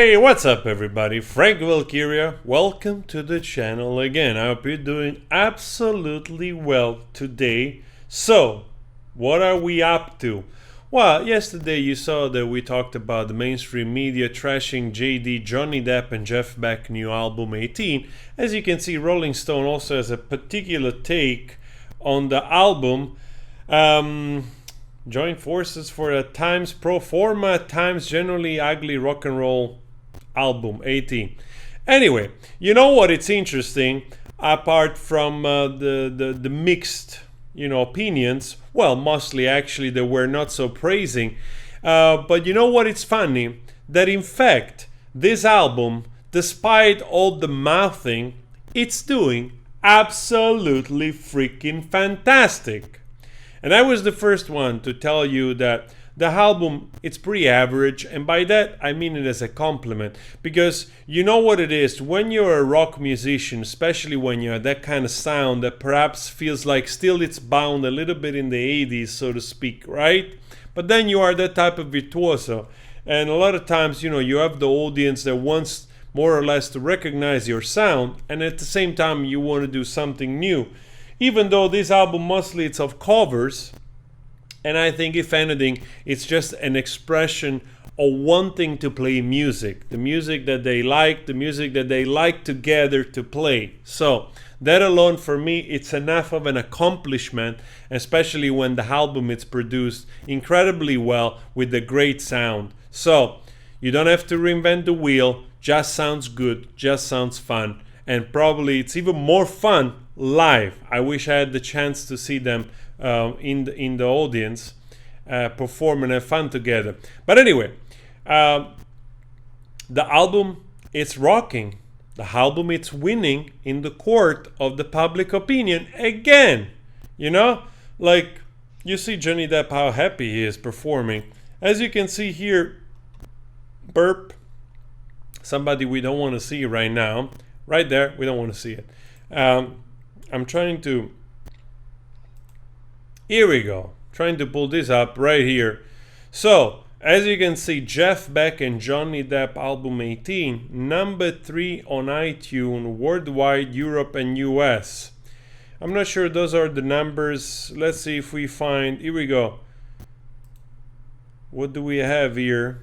Hey, what's up everybody? Frank Valkyria. Welcome to the channel again. I hope you're doing absolutely well today. So, what are we up to? Well, yesterday you saw that we talked about the mainstream media trashing JD, Johnny Depp and Jeff Beck new album 18. As you can see, Rolling Stone also has a particular take on the album. Join forces for a Times pro forma Times generally ugly rock and roll album 18. Anyway, you know what? It's interesting. Apart from the mixed, opinions. Well, mostly actually they were not so praising. But you know what? It's funny that in fact this album, despite all the mouthing, it's doing absolutely freaking fantastic. And I was the first one to tell you that the album, it's pretty average, and by that I mean it as a compliment, because you know what it is, when you're a rock musician, especially when you have that kind of sound that perhaps feels like still it's bound a little bit in the 80s, so to speak, right? But then you are that type of virtuoso, and a lot of times, you have the audience that wants more or less to recognize your sound, and at the same time you want to do something new. Even though this album mostly it's of covers, and I think if anything it's just an expression of wanting to play music, the music that they like, the music that they like together to play. So that alone for me it's enough of an accomplishment, especially when the album is produced incredibly well with a great sound. So you don't have to reinvent the wheel, just sounds good, just sounds fun, and probably it's even more fun live. I wish I had the chance to see them in the audience perform and have fun together. But anyway, the album it's rocking. The album it's winning in the court of the public opinion again. Like you see Johnny Depp how happy he is performing. As you can see here, burp. Somebody we don't want to see right now. Right there, we don't want to see it. I'm trying to, here we go, trying to pull this up right here. So as you can see, Jeff Beck and Johnny Depp album 18, number 3 on iTunes worldwide, Europe and US. I'm not sure those are the numbers. Let's see if we find, here we go. What do we have here?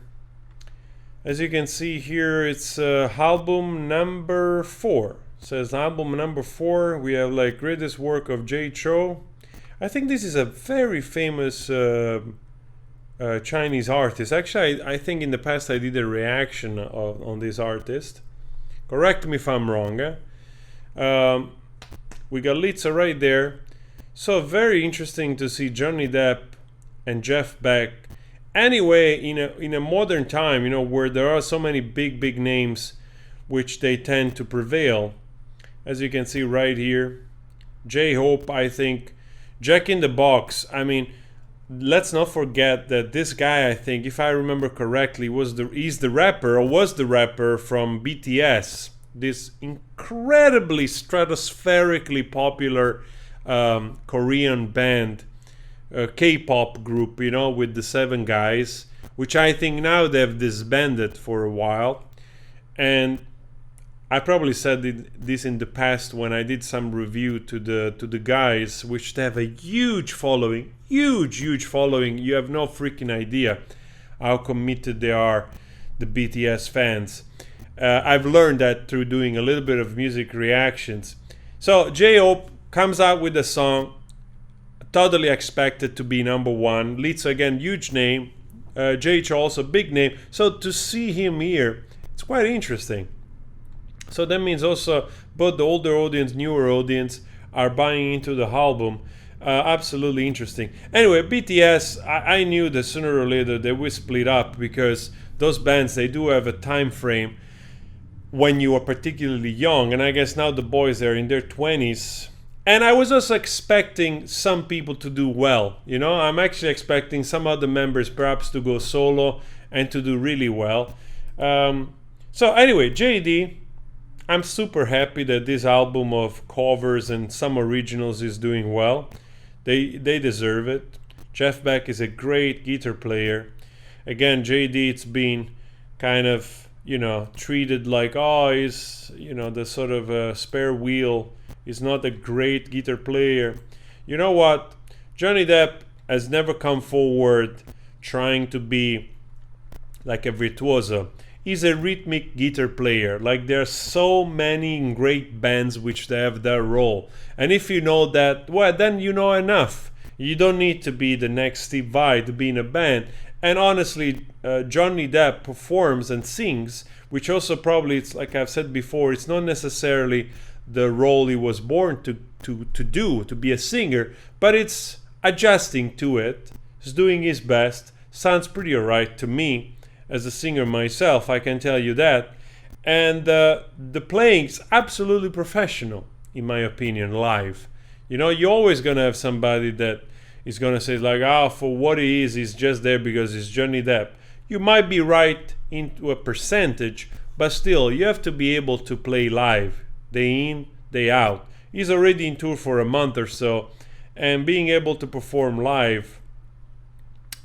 As you can see here, it's album number 4. It says album number 4. We have like greatest work of Jay Chou. I think this is a very famous Chinese artist. Actually, I think in the past I did a reaction on this artist. Correct me if I'm wrong. We got Lisa right there. So very interesting to see Johnny Depp and Jeff Beck. Anyway, in a modern time, where there are so many big names which they tend to prevail, as you can see right here, J-Hope, I think, Jack in the Box. I mean, let's not forget that this guy, I think, if I remember correctly, was the rapper from BTS, this incredibly stratospherically popular Korean band. K-pop group, with the 7 guys, which I think now they've disbanded for a while. And I probably said this in the past when I did some review to the guys, which they have a huge following, huge following. You have no freaking idea how committed they are, the BTS fans. I've learned that through doing a little bit of music reactions. So J-Hope comes out with a song. Totally expected to be number 1. Lisa again, huge name. Jay Chou also big name. So to see him here, it's quite interesting. So that means also both the older audience, newer audience are buying into the album. Absolutely interesting. Anyway, BTS, I knew that sooner or later they will split up, because those bands, they do have a time frame when you are particularly young. And I guess now the boys are in their 20s. And I was also expecting some people to do well. I'm actually expecting some other members perhaps to go solo and to do really well. So anyway, JD, I'm super happy that this album of covers and some originals is doing well. They deserve it. Jeff Beck is a great guitar player. Again, JD, it's been kind of treated like, oh, he's, the sort of spare wheel. He's not a great guitar player. You know what? Johnny Depp has never come forward trying to be like a virtuoso. He's a rhythmic guitar player. Like, there are so many great bands which they have their role. And if you know that, well, then you know enough. You don't need to be the next Steve Vai to be in a band. And honestly, Johnny Depp performs and sings, which also probably, it's like I've said before, it's not necessarily the role he was born to do, to be a singer, but it's adjusting to it. He's doing his best. Sounds pretty alright to me. As a singer myself, I can tell you that. And the playing's absolutely professional, in my opinion, live. You're always going to have somebody that is going to say, like, for what he is, he's just there because he's Johnny Depp. You might be right into a percentage, but still, you have to be able to play live, day in, day out. He's already in tour for a month or so, and being able to perform live,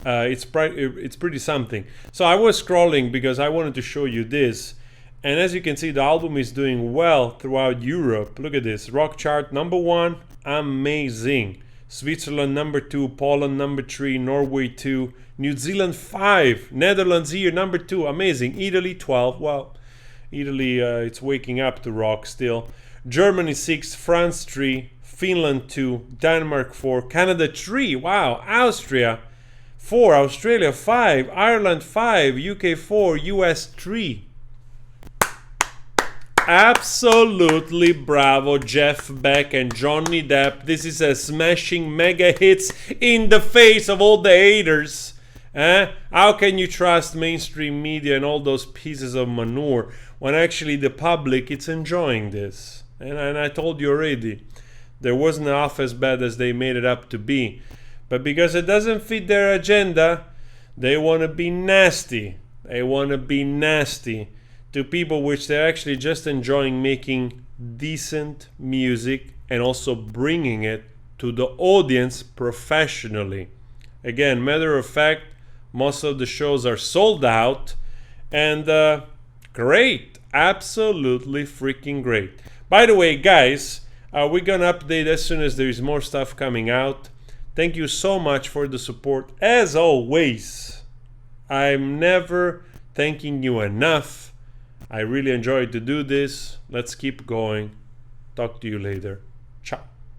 it's pretty something. So I was scrolling because I wanted to show you this, and as you can see, the album is doing well throughout Europe. Look at this: rock chart #1, amazing. Switzerland #2, Poland #3, Norway 2, New Zealand 5, Netherlands here #2, amazing. Italy 12. Well, Italy, it's waking up to rock still. Germany 6, France 3, Finland 2, Denmark 4, Canada 3. Wow, Austria 4, Australia 5, Ireland 5, UK 4, US 3. Absolutely bravo, Jeff Beck and Johnny Depp. This is a smashing mega hits in the face of all the haters. How can you trust mainstream media and all those pieces of manure when actually the public is enjoying this? And I told you already, there wasn't half as bad as they made it up to be. But because it doesn't fit their agenda, they want to be nasty. They want to be nasty to people which they're actually just enjoying making decent music and also bringing it to the audience professionally. Again, matter of fact, most of the shows are sold out, and great, absolutely freaking great. By the way, guys, we're gonna update as soon as there is more stuff coming out. Thank you so much for the support. As always, I'm never thanking you enough. I really enjoyed to do this. Let's keep going. Talk to you later. Ciao.